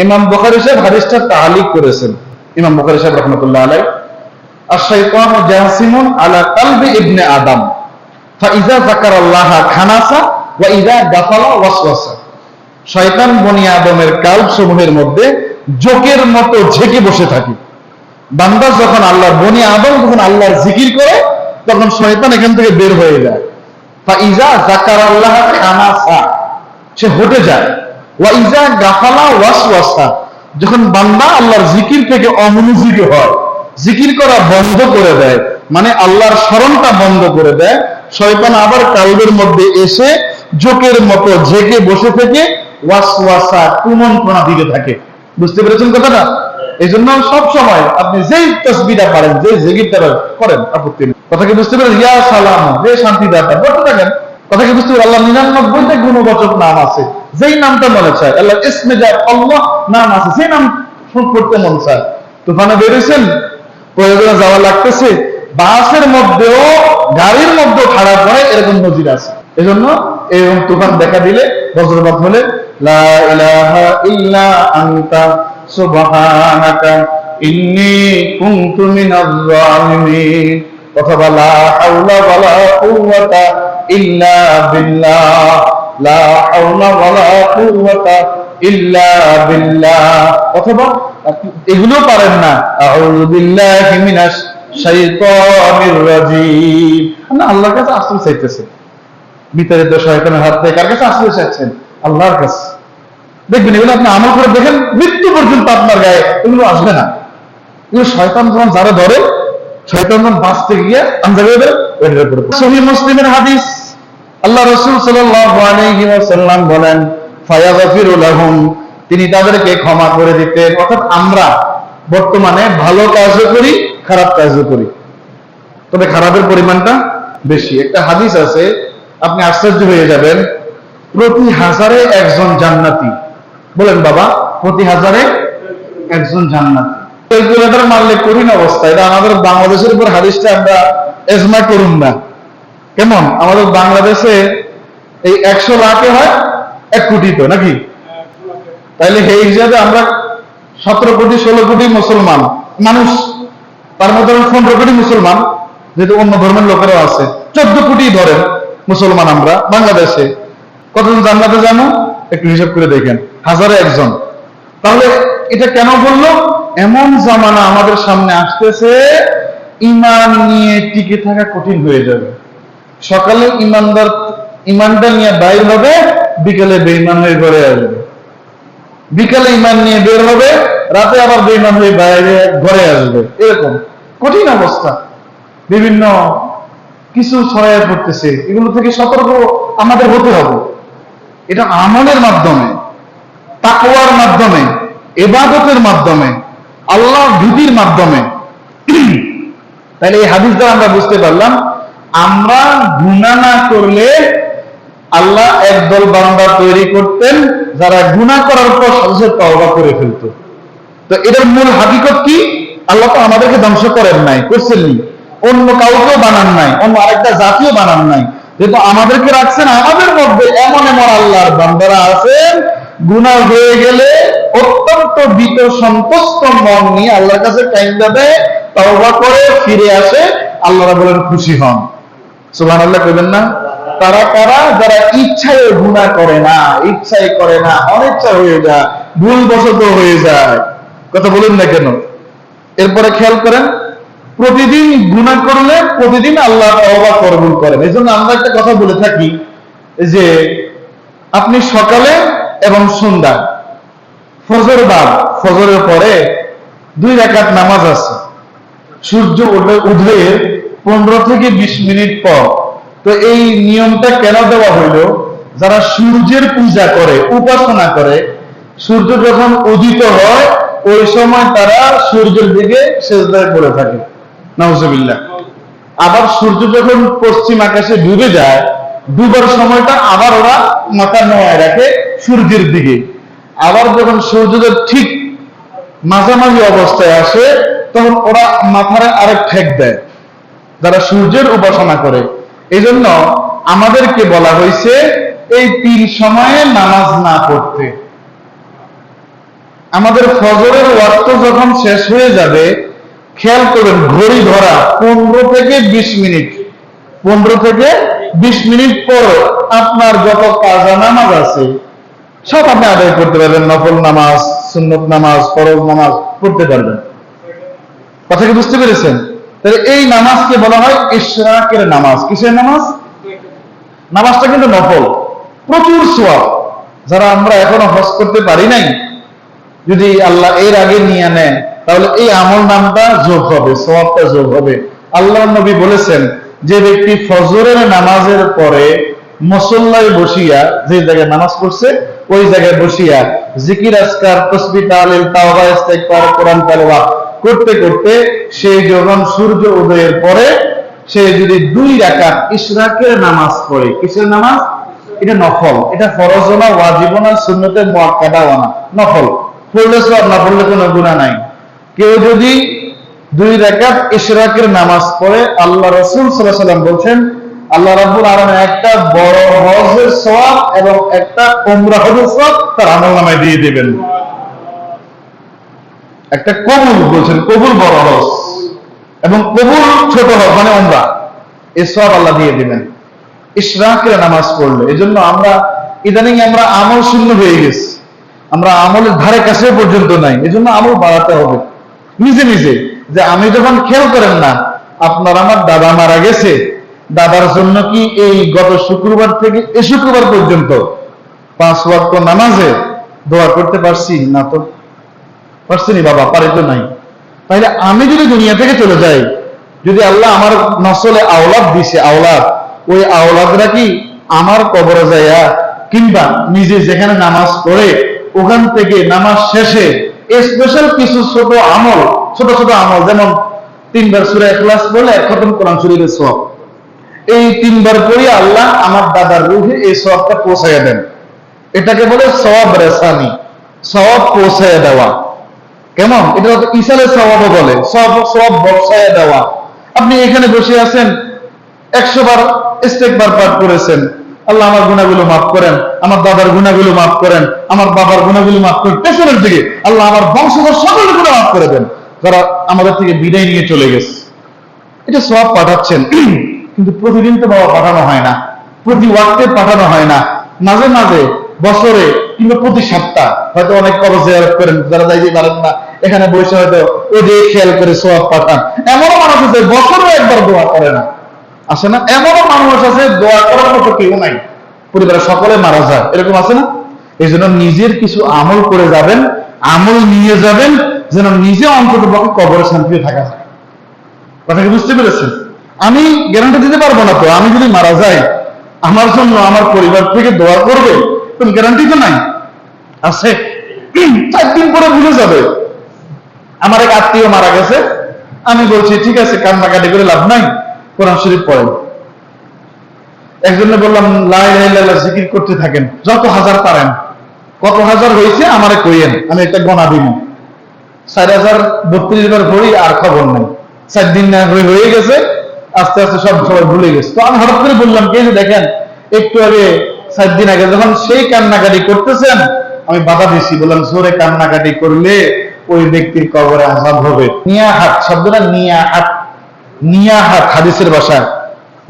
ইমাম বুখারী সাহেব হাদিসটা তাআলিক করেছেন, ইমাম বুখারী সাহেব রাহমাতুল্লাহ আলাইহি। আর শয়তানু জাসিমুন আলা কালবি ইবনে আদম ফাইজা যাকারাল্লাহ খানাসা ওয়া ইযা গাফালা ওয়াসওয়াসা। শয়তান বনি আদমের কালব সমূহের মধ্যে জোকের মতো ঝেঁকে বসে থাকে। বান্দা যখন আল্লাহর বনি আদম যখন আল্লাহর জিকির করে, তখন শয়তান এখান থেকে বের হয়ে যায়। ফাইজা যাকারাল্লাহ খানাসা, সে হটে যায়। ওয়া ইযা গাফালা ওয়াসওয়াসা, যখন বান্দা আল্লাহর জিকির থেকে অমনোযোগী হয়, জিকির করা বন্ধ করে দেয়, মানে আল্লাহর স্মরণটা বন্ধ করে দেয়, শয়তান আবার কালবের মধ্যে এসে জোকের মতো ঝেঁকে বসে থেকে ওয়াসওয়াসা কুমন্ত্রণা দিতে থাকে। বুঝতে পেরেছেন কথাটা? এই জন্য সব সময় আপনি যেই তাসবিহটা পারেন, যে জিকিরটা করেন, আপত্তি নেই। কথা কি বুঝতে পেরেছেন? ইয়া সালাম, যে শান্তি দাতা বলতে থাকেন। কথা কি বুঝতে পারেন? আল্লাহ 99টা গুণবাচক নাম আছে, যেই নামটা মনে চায়, আল্লাহ ইসমে যা আল্লাহ নাম আছে, সেই নাম করতে মন চায়। তুফানে বেরিয়েছেন, প্রয়োজনে যাওয়া লাগতেছে, বাসের মধ্যেও গাড়ির মধ্যেও খাড়া পড়ে, এরকম নজির আছে। এজন্য এরকম তুফান দেখা দিলে, বজ্রপাত হলে লা ইলাহা ইল্লা আনতা সুবহানাকা ইন্নী কুনতু মিনাজ জালিমিন, অথবা লা হাওলা ওয়ালা কুওয়াতা ইল্লা বিল্লাহ, লা হাওলা ওয়ালা কুওয়াতা ইল্লা বিল্লাহ, অথবা এগুলো পারেন না, আউযু বিল্লাহি মিনাশ শাইতানির রাজীম। না, আল্লাহর কাছে আশ্রয় চাইতেছে, বিতাড়িত শয়তানের হাত থেকে কার কাছে আশ্রয় চাইছেন? আল্লাহর কাছে। দেখবেন এগুলো আপনি আমল করে দেখেন, মৃত্যু পর্যন্ত আপনার গায়ে এগুলো আসবে না। এগুলো শয়তান যখন যারা ধরে, শয়তান যখন বাঁচতে গিয়ে সহিহ মুসলিমের হাদিস, আল্লাহ রাসূল সাল্লাল্লাহু আলাইহি ওয়াসাল্লাম বলেন, ফায়াগফিরু লাহুম, তিনি তাদেরকে ক্ষমা করে দিতেন। অর্থাৎ আমরা বর্তমানে ভালো কাজও করি, খারাপ কাজও করি, তবে খারাপের পরিমাণটা বেশি। একটা হাদিস আছে, আপনি আশ্চর্য হয়ে যাবেন, প্রতি 1000-এ একজন জান্নাতি। বলেন বাবা, প্রতি 1000-এ একজন জান্নাতি। ক্যালকুলেটর মারলে কঠিন অবস্থা। এটা আমাদের বাংলাদেশের উপর হাদিসটা আমরা এজমা করুন না। কেমন? আমাদের বাংলাদেশে এই 100 লাখে হয় 1 কোটি, তো নাকি? তাইলে সেই হিসাবে আমরা 17 কোটি 16 কোটি মুসলমান মানুষ, তার মধ্যে 15 কোটি মুসলমান, যেহেতু অন্য ধর্মের লোকেরাও আছে, 14 কোটি ধরেন মুসলমান আমরা বাংলাদেশে। কতজন জান্নাতে জানো? একটু হিসাব করে দেখেন, 1000-এ একজন। তাহলে এটা কেন বললো? এমন জামানা আমাদের সামনে আসতেছে, ইমান নিয়ে টিকে থাকা কঠিন হয়ে যাবে। সকালে ইমানটা নিয়ে বাইর হবে, বিকালে বেঈমান হয়ে ঘরে আসবে। বিকালে ইমান নিয়ে বের হবে, রাতে আবার বেঈমান হয়ে বাইরে ঘরে আসবে। এরকম কঠিন অবস্থা, বিভিন্ন কিছু ছড়াইয়া পড়তেছে। এগুলো থেকে সতর্ক আমাদের হতে হবে। এটা আমলের মাধ্যমে, তাকওয়ার মাধ্যমে, ইবাদতের মাধ্যমে, আল্লাহর ভীতির মাধ্যমে। তাহলে এই হাদিস দ্বারা আমরা বুঝতে পারলাম, আমরা গুনাহ না করলে আল্লাহ একদল বান্দা তৈরি করতেন যারা গুনাহ করার পর সাথে তওবা করে ফেলতো। তো এটার মূল হাকিকত কি? আল্লাহ তো আমাদেরকে ধ্বংস করেন নাই, করছেননি, অন্য কাউকেও বানান নাই, অন্য আরেকটা জাতিও বানান নাই। যেহেতু আমাদেরকে রাখছেন, আমাদের মধ্যে এমন এমন আল্লাহর বান্দারা আছেন, গুনাহ হয়ে গেলে অত্যন্ত ভীত সন্তুষ্ট মন নিয়ে আল্লাহর কাছে কাইন্দা দেয়, তওবা করে ফিরে আসে, আল্লাহরা বলেন খুশি হন। সুবহানাল্লাহ কইবেন না? তারা কারা? যারা ইচ্ছায় গুনাহ করে না, ইচ্ছায় করে না, অনিচ্ছা হয়ে যায়, ভুলবশত হয়ে যায়। কথা বলুন না কেন? এরপরে খেয়াল করেন, প্রতিদিন গুনাহ করলে প্রতিদিন আল্লাহ তওবা কবুল করেন। এই জন্য আমরা একটা কথা বলে থাকি যে আপনি সকালে এবং সন্ধ্যা, ফজর বাদ, ফজরের পরে 2 রাকাত নামাজ আছে, সূর্য উদয়ের 15 থেকে 20 মিনিট পর। তো এই নিয়মটা কেন দেওয়া হইলো? যারা সূর্যের পূজা করে, উপাসনা করে, সূর্য যখন উদিত হয় ওই সময় তারা সূর্যের দিকে সেজদায় পড়ে থাকে, নাউজুবিল্লাহ। আবার সূর্য যখন পশ্চিম আকাশে ডুবে যায়, ডুবার সময়টা আবার ওরা মাথা নোয়ায় রাখে সূর্যের দিকে। আবার যখন সূর্যোদয় ঠিক মাঝামাঝি অবস্থায় আসে, তখন ওরা মাথার আরেক ঠেক দেয়, যারা সূর্যের উপাসনা করে। এই জন্য আমাদেরকে বলা হয়েছে এই 3 সময়ে নামাজ না পড়তে। আমাদের ফজরের ওয়াক্ত যখন শেষ হয়ে যাবে, খেয়াল করবেন ঘড়ি ধরা 15 থেকে 20 মিনিট, 15 থেকে 20 মিনিট পর আপনার যত কাজা নামাজ আছে সব আপনি আদায় করতে পারবেন। নফল নামাজ, সুন্নত নামাজ, ফরজ নামাজ পড়তে পারবেন। কথা কি বুঝতে পেরেছেন? তাহলে এই নামাজকে বলা হয় ইশরাকের নামাজ। কিসের নামাজ? নামাজটা কিন্তু নফল, প্রচুর সওয়াব। যারা আমরা এখনো হজ করতে পারি নাই, যদি আল্লাহ এর আগে নিয়ে নেন, তাহলে এই আমল নামটা যোগ হবে, সওয়াবটা যোগ হবে। আল্লাহর নবী বলেছেন, যে ব্যক্তি ফজরের নামাজের পরে মুসল্লায় বসিয়া, যে জায়গায় নামাজ পড়ছে ওই জায়গায় বসিয়া জিকির, আজকার, তাসবিহ, তাহলিল, তাওবা, ইস্তিগফার, কোরআন তেলাওয়াত করতে করতে সে যখন সূর্য উদয়ের পরে সে যদি 2 রাকাত ইশরাকের নামাজ পড়ে। কিসের নামাজ? এটা নফল, এটা ফরজ না, ওয়াজিব না, সুন্নতে মুআক্কাদাও না, নফল। পড়লে সওয়াব, না পড়লে কোনো গুনাহ নাই। কেউ যদি 2 রাকাত ইশরাকের নামাজ পড়ে, আল্লাহ রাসূল সাল্লাল্লাহু আলাইহি ওয়াসাল্লাম বলেন, আল্লাহ রাব্বুল আলামিন একটা বড় হজের সওয়াব এবং একটা উমরা হজের সওয়াব তার আমলনামায় দিয়ে দিবেন। একটা কবুল বলছেন, কবুল বড় হজ এবং কবুল ছোট হজ মানে উমরা, এই সওয়াব আল্লাহ দিয়ে দিবেন ইশরাকের নামাজ পড়লে। এজন্য আমরা ইদানিং আমরা আমল শূন্য হয়ে গেছি, আমরা আমলের ধারে কাছে পর্যন্ত নাই। এজন্য আমল বাড়াতে হবে নিজে নিজে। যে আমি যখন খেয়াল করেন না, আপনার আমার দাদা মারা গেছে, দাদার জন্য কি এই গত শুক্রবার থেকে এই শুক্রবার পর্যন্ত 5 ওয়াক্ত নামাজে দোয়া করতে পারছি না? তো পারছি নি বাবা, পারি তো নাই। তাহলে আমি যদি দুনিয়া থেকে চলে যাই, যদি আল্লাহ আমার নসলে আওলাদ দিছে, আওলাদ, ওই আওলাদরা কি আমার কবরে যাইয়া কিংবা নিজে যেখানে নামাজ পড়ে ওখান থেকে নামাজ শেষে স্পেশাল কিছু ছোট আমল, ছোট ছোট আমল, যেমন 3 বার সূরা ইখলাস পড়লে 1 খতম কোরআন শরীফের সওয়াব, এই 3 বার পড়ে আল্লাহ আমার দাদার রূহে এই সওয়াবটা পৌঁছাইয়া দেন। এটাকে বলে সওয়াব রেসানি। সওয়াব পৌঁছায় দেওয়া। কেমন? এটা ইসালের সওয়াবও বলে, সওয়াব বর্ষায় দেওয়া। আপনি এখানে বসে আছেন, 100 বার ইস্তেগফার পাঠ করেছেন, আল্লাহ আমার গুনাহগুলো মাফ করেন, আমার দাদার গুনাহগুলো মাফ করেন, আমার বাবার গুনাহগুলো মাফ করেন, পেছনের দিকে আল্লাহ আমার বংশধর সকলের গুনাহ মাফ করে দেন, যারা আমাদের থেকে বিদায় নিয়ে চলে গেছে। এটা সওয়াব পাঠাচ্ছেন, কিন্তু প্রতিদিন তো বাবা পাঠানো হয় না, প্রতি ওয়াক্তে পাঠানো হয় না, মাঝে মাঝে বছরে কিংবা প্রতি সপ্তাহ হয়তো অনেক কবর জিয়ারত করেন, যারা যাইতে পারেন না এখানে বসে হয়তো ওই যে খেয়াল করে সওয়াব পাঠান। এমনও মানুষ আছে বছরে একবার দোয়া করে না, আসে না? এমনও মানুষ আছে দোয়া করার মতো কেউ নাই, পরিবারের সকলে মারা যায়, এরকম আছে না? এই জন্য নিজের কিছু আমল করে যাবেন, আমল নিয়ে যাবেন, যেন নিজে অন্তত পক্ষে কবরে শান্তিতে থাকা যায়। কথা কি বুঝতে পেরেছেন? আমি গ্যারান্টি দিতে পারবো না তো, আমি যদি মারা যাই আমার জন্য আমার পরিবার থেকে দোয়া করবে, কোন গ্যারান্টি তো নাই। আছে 4 দিন পরে ভুলে যাবে। আমার এক আত্মীয় মারা গেছে, আমি বলছি ঠিক আছে কান্নাকাটি করে লাভ নাই, কোরআন শরীফ পড়েন। একজনে বললাম লা ইলাহা ইল্লাল্লাহ জিকির করতে থাকেন, যত হাজার পারেন। কত হাজার হয়েছে আমারে কইেন, আমি একটা গণা দিব। 4032 বার পড়ি, আর খবর নাই। 4 দিন না হয়ে গেছে, আস্তে আস্তে সবাই ভুলে গেছে। তো আমি হঠাৎ করে বললাম কে যে দেখেন একটু আগে 4 দিন আগে যখন সেই কান্নাকাটি করতেছেন, আমি বাধা দিছি, বললাম জোরে কান্নাকাটি করলে ওই ব্যক্তির কবরে আযাব হবে। নিয়াহাত শব্দটা নিয়াহাত হাদিসের ভাষায়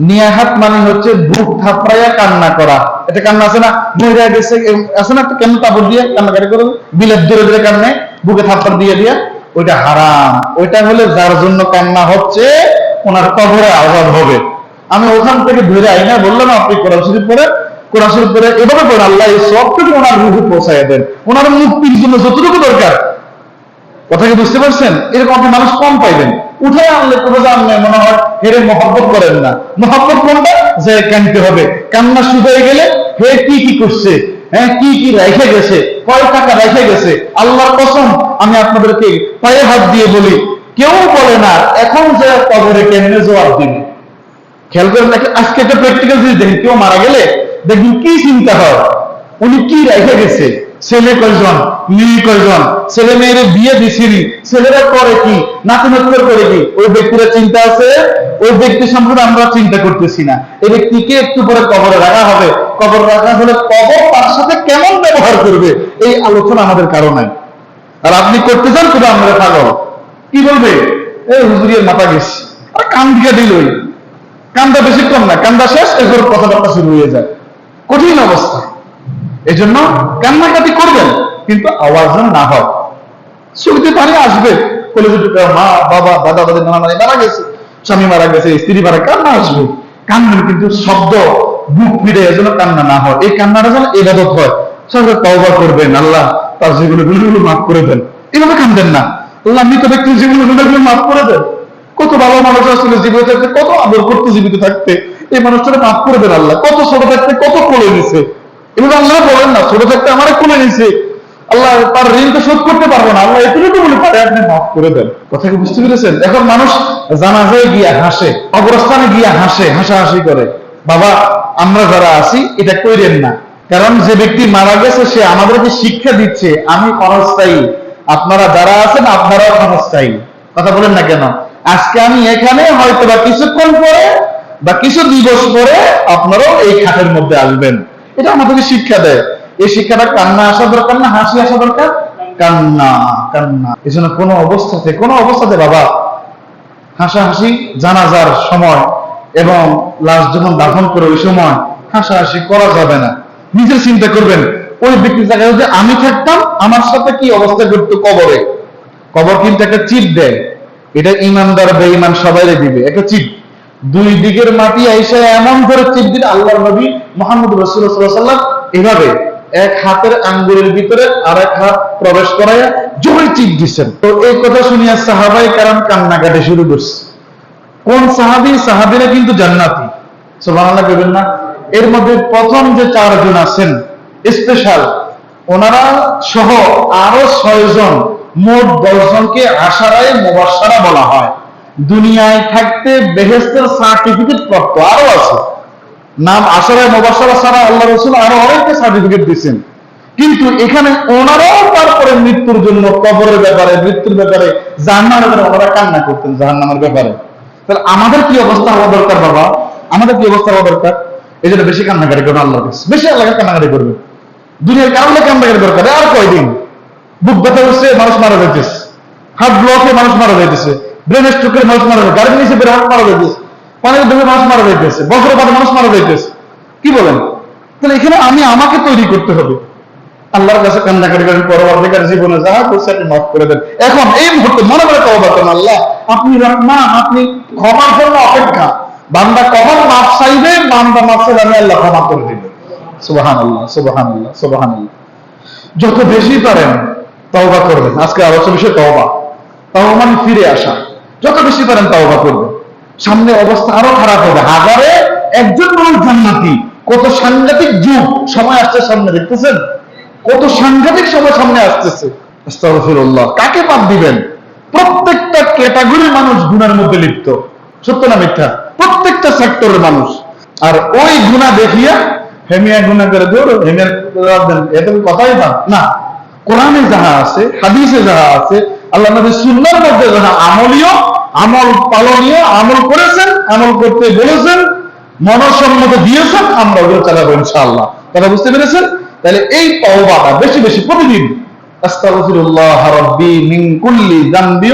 নিয়াহাত মানে হচ্ছে বুক থাপড়াইয়া কান্না করা। এটা কান্না আছে না, মহিলা গেছে আছে না, কেন তাপড় দিয়ে কান্নাকাটি করে, বিলেত দূরে দূরে কান্নে, বুকে থাপড় দিয়ে দিয়া, ওইটা হারাম। ওইটা হলে যার জন্য কান্না হচ্ছে ওনার কবরে আযাব হবে। আমি ওখান থেকে ধরে আইনা বললাম আপনি কোরআন শরীফ পড়ে, কোরআন শরীফ পড়ে এভাবে পড়েন, আল্লাহ এই সবটুকু ওনার রুহে পৌঁছায় দেন, ওনার মুক্তির জন্য যতটুকু দরকার। কথা কি বুঝতে পারছেন? এরকম আপনি মানুষ কম পাইবেন। উঠে আনলে কোথাও জানলে মনে হয় হেরে মহব্বত করেন না। মহব্বত কোনটা? যে কানতে হবে, কান্না শুকিয়ে গেলে হে কি কি করছে, হ্যাঁ কি কি রেখে গেছে, কয় টাকা রেখে গেছে। আল্লাহর কসম আমি আপনাদেরকে পায়ে হাত দিয়ে বলি, কেউ বলে না এখন যে কবরে কেমনে জবাব দিবে। খেয়াল করেন, আজকে একটা প্র্যাকটিক্যাল জিনিস দেখেন, কেউ মারা গেলে দেখবেন কি চিন্তা হয়, উনি কি রেখে গেছে, ছেলে কয়জন, মেয়ে কয়জন, ছেলে মেয়ের বিয়ে দিছিনি, ছেলেরা করে কি, নাতি নাতনিরা করে কি, ওই ব্যক্তিরা চিন্তা আছে। ওই ব্যক্তি সম্পর্কে আমরা চিন্তা করতেছি না। এই ব্যক্তিকে একটু পরে কবরে রাখা হবে, কবর রাখা হলে কবর তার সাথে কেমন ব্যবহার করবে এই আলোচনা আমাদের কারো নাই। আর আপনি করতে চান শুধু আমরা পাগল, কি বলবে, এই হুজুরের মাথা গেছে, আর কান দিয়ে দিলই, কান্দা বেশিক্ষণ না, কান্দা শেষ, এরপর কথাবার্তা শুরু হয়ে যায়। কঠিন অবস্থা। এই জন্য কান্নাকাটি করবেন, কিন্তু আওয়াজ যেন না হয়। শুনতে পারে আসবে, মা বাবা দাদা দাদি নানা নানি মারা গেছে, স্বামী মারা গেছে, স্ত্রী মারা, কান্না আসবে, কান্নার কিন্তু শব্দ বুক ফিরে যেন কান্না না হয়। এই কান্নাটা যেন ইবাদত হয়। সবাই তওবা করবেন, আল্লাহ তার যেগুলো গুণাগুলো মাফ করে দেন। এভাবে কান্দেন না, আল্লাহ মৃত ব্যক্তির যেগুলো গুণাগুলো মাফ করে দেন। কত ভালো মানুষ আসলে জীবিত থাকতে কত আদর করতে, জীবিত থাকতে এই মানুষটাকে মাফ করে দেন আল্লাহ। কত ছোট থাকতে কত কোলে নিছে, এভাবে আল্লাহ বলেন না ছোট থাকতে আমার কোলে নিছে, আল্লাহ তার ঋণ তো শোধ করতে পারবো না, আল্লাহ এটুকু বলে পারে আপনি মাফ করে দেন। কথা কি বুঝতে পেরেছেন? এখন মানুষ জানাজায় গিয়া হাসে, কবরস্থানে গিয়া হাসে, হাসাহাসি করে। বাবা আমরা যারা আছি এটা কইরেন না, কারণ যে ব্যক্তি মারা গেছে সে আমাদেরকে শিক্ষা দিচ্ছে আমি ক্ষণস্থায়ী, আপনারা যারা আছেন আপনারাও ক্ষণস্থায়ী। কথা বলেন না কেন? আজকে আমি এখানে, হয়তো বা কিছুক্ষণ পরে বা কিছু দিবস পরে আপনারাও এই খাটের মধ্যে আসবেন। এটা আমাদেরকে শিক্ষা দেয়। এই শিক্ষাটা কান্না আসা দরকার না হাসি আসা দরকার? কান্না, কান্না। এই জন্য কোনো অবস্থাতে বাবা হাসাহাসি জানাজার সময় এবং লাশ যখন দাফন করে ওই সময় হাসাহাসি করা যাবে না। নিজের চিন্তা করবেন, ওই ব্যক্তির জায়গায় যদি আমি থাকতাম আমার সাথে কি অবস্থা করতো কবরে। কবর কিন্তু একটা চিপ দেয়, এটা ইমানদার বেঈমান সবাইরে দিবে একটা চিপ। দুই দিকের মাটি আইসা এমন করে চিপ দিলে আল্লাহর নবী মুহাম্মদ রাসূলুল্লাহ সাল্লাল্লাহু আলাইহি ওয়াসাল্লাম এভাবে এক হাতের আঙ্গুলের ভিতরে আরেক হাত প্রবেশ করাইয়া জোরে চিপ দিচ্ছেন। তো এই কথা শুনিয়া সাহাবাই কারণ কান্নাকাটি শুরু করছে। কোন সাহাবী? সাহাবীরা কিন্তু জান্নাতি, সুবহানাল্লাহ বলবেন না? এর মধ্যে প্রথম যে 4 জন আছেন স্পেশাল, ওনারা সহ আরো 6 জন, মোট 10 জনকে আশারায়ে মুবাশশারা বলা হয়। দুনিয়ায় থাকতে বেহেশতের সার্টিফিকেট প্রাপ্ত আরো আছে। নাম আশারায়ে মুবাশশারা ছাড়া আল্লাহ রাসূল আরো অনেককে সার্টিফিকেট দিয়েছেন, কিন্তু এখানে ওনারাও তারপরে মৃত্যুর জন্য, কবরের ব্যাপারে, মৃত্যুর ব্যাপারে, জাহান্নামের ব্যাপারে ওনারা কান্না করতেন, জাহান্নামের ব্যাপারে। তাহলে আমাদের কি অবস্থা হওয়া দরকার বাবা? আমাদের কি অবস্থা হওয়া দরকার? এই জন্য বেশি কান্নাকাটি করবে, আল্লাহর কাছে বেশি আল্লাহকে কান্নাকাটি করবে। দুনিয়ার কারণে কান্নাকাটি দরকার। আর কয়দিন বুক ব্যথা হচ্ছে, মানুষ মারা যাইতেছে, হার্ট ব্লকে মানুষ মারা যাইতেছে, ব্রেন স্ট্রোকের মানুষ মারা যাচ্ছে, গাড়ির নিচে বের হাত মারা যাইতেছে, পানির ডুবে মানুষ মারা যাইতেছে, বজ্রপাতে মানুষ মারা যাইতেছে। কি বলেন? তাহলে এখানে আমাকে তৈরি করতে হবে। আল্লাহর কাছে কান্নাকাটি করেন, পরবর্তীকার জীবনে যা করছে আপনি মাফ করে দেন। এখন এই মুহূর্তে মনে করে তওবা করেন, আল্লাহ আপনি রহমান, আপনি ক্ষমার জন্য অপেক্ষা। বান্দা কখন মাফ চাইবে, বান্দা মাফ চাইলে আমি আল্লাহ ক্ষমা করে দিবে। সুবহানাল্লাহ, সুবহানাল্লাহ, সুবহানাল্লাহ। যত বেশি পারেন তওবা করবেন। আজকে আলোচনা বিষয় তওবা। তওবা মানে ফিরে আসা। যত বেশি পারেন তওবা করবেন। সামনে অবস্থা আরো খারাপ হবে। হাজারে একজন মানুষ জান্নাতি। কত সাংঘাতিক যুগ সময় আসছে সামনে, দেখতেছেন? কত সাংঘাতিক সময় সামনে আসতেছে। আস্তাগফিরুল্লাহ। কাকে বাদ দিবেন? প্রত্যেকটা ক্যাটাগরির মানুষ গুনার মধ্যে লিপ্ত। সত্য না মিথ্যা? প্রত্যেকটা সেক্টরের মানুষ। আর ওই গুনাহ দেখিয়া হেমিয়া গুনাহ করে দৌড়, হেমিয়ার দেন, এটা কথাই না। কোরআনে যাহা আছে, হাদিসে যাহা আছে, আল্লাহ নবী সুন্নাহর মধ্যে যাহা আমলীয়, আমল পালনীয়, আমল করেছেন, আমল করতে বলেছেন, মনসম্মত দিয়েছেন, আমরা ওগুলো চালাবো ইনশাআল্লাহ। তারা বুঝতে পেরেছেন? তাহলে এই তওবাটা বেশি বেশি প্রতিদিন আস্তাগফিরুল্লাহ রাব্বি মিন কুল্লি যামবি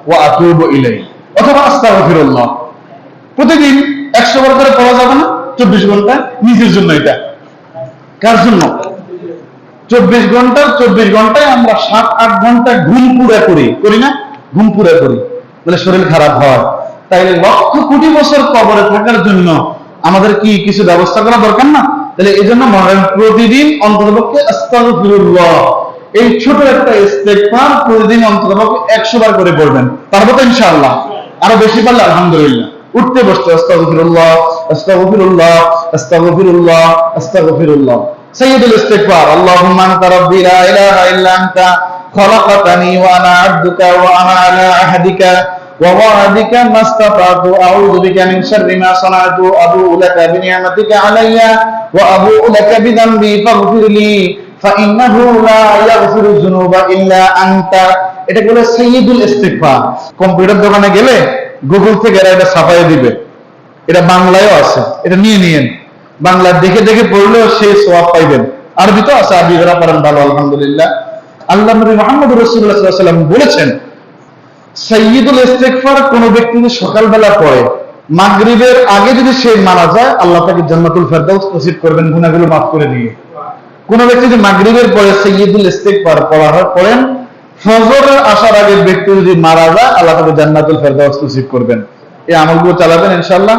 ওয়া আতুবু ইলাইহি, অথবা আস্তাগফিরুল্লাহ প্রতিদিন 100 বার করে পড়া যাবে না? 24 ঘন্টা নিজের জন্য। এটা কার জন্য? 24 ঘন্টায় আমরা 7-8 ঘন্টা ঘুম পুরা করি না? ঘুম পুরা করি, বলে শরীর খারাপ হয়। তাইলে লক্ষ কোটি বছর কবরে থাকার জন্য আমাদের কি কিছু ব্যবস্থা করা দরকার না? তাহলে এই জন্য প্রতিদিন অন্ততপক্ষে আস্তাগফিরুল্লাহ, এই ছোট একটা ইস্তেগফার প্রতিদিন অন্ততপক্ষে 100 বার করে পড়বেন। পারবো তো ইনশাআল্লাহ? আরো বেশি পারলে আলহামদুলিল্লাহ। উঠতে বসতে আস্তাগফিরুল্লাহ, আস্তাগফিরুল্লাহ, আস্তাগফিরুল্লাহ, আস্তাগফিরুল্লাহ। সাইয়্যিদুল ইস্তিগফার, আল্লাহুম্মা আনতা রাব্বি লা ইলাহা ইল্লা আনতা খলাকতানি ওয়া আনা আবদুকা ওয়া আনা আলা আহদিকা ওয়া ওয়া'দিকা মাস্তাতাতু আউযু বিকা মিন শাররি মা সানাতু আবুউ লাকা বিনি'মাতিকা আলাইয়া ওয়া আবুউ লাকা বিযামবি ফাগফিরলি ফাইন্নাহু লা ইয়াগফিরুয যুনুবা ইল্লা আনতা। এটা বলে সাইয়্যিদুল ইস্তিগফার। কম্পিউটার দোকানে গেলে গুগল থেকে এটা ছাপায় দিবে। এটা বাংলায়ও আছে, এটা নিয়ে নিয়েন। বাংলা দেখে দেখে পড়লেও সেই সওয়াব পাইবেন। আরবি তো আছে, আরবি যারা পারেন ভালো আলহামদুলিল্লাহ। আল্লাহ নবী মুহাম্মদ রাসূলুল্লাহ সাল্লাল্লাহু আলাইহি ওয়াসাল্লাম বলেছেন, সাইয়্যিদুল ইস্তিগফার কোন ব্যক্তি যদি সকালবেলা পড়ে, মাগরিবের আগে যদি সে মারা যায়, আল্লাহ তাকে জান্নাতুল ফেরদাউস নসিব করবেন, গুনাহগুলো মাফ করে দিয়ে। কোন ব্যক্তি যদি মাগরিবের পরে সাইয়্যিদুল ইস্তিগফার পড়েন, ফজরের আসার আগে ব্যক্তি যদি মারা যায়, আল্লাহ তাকে জান্নাতুল ফেরদাউস নসিব করবেন। এই আমলগুলো চালাবেন ইনশাআল্লাহ।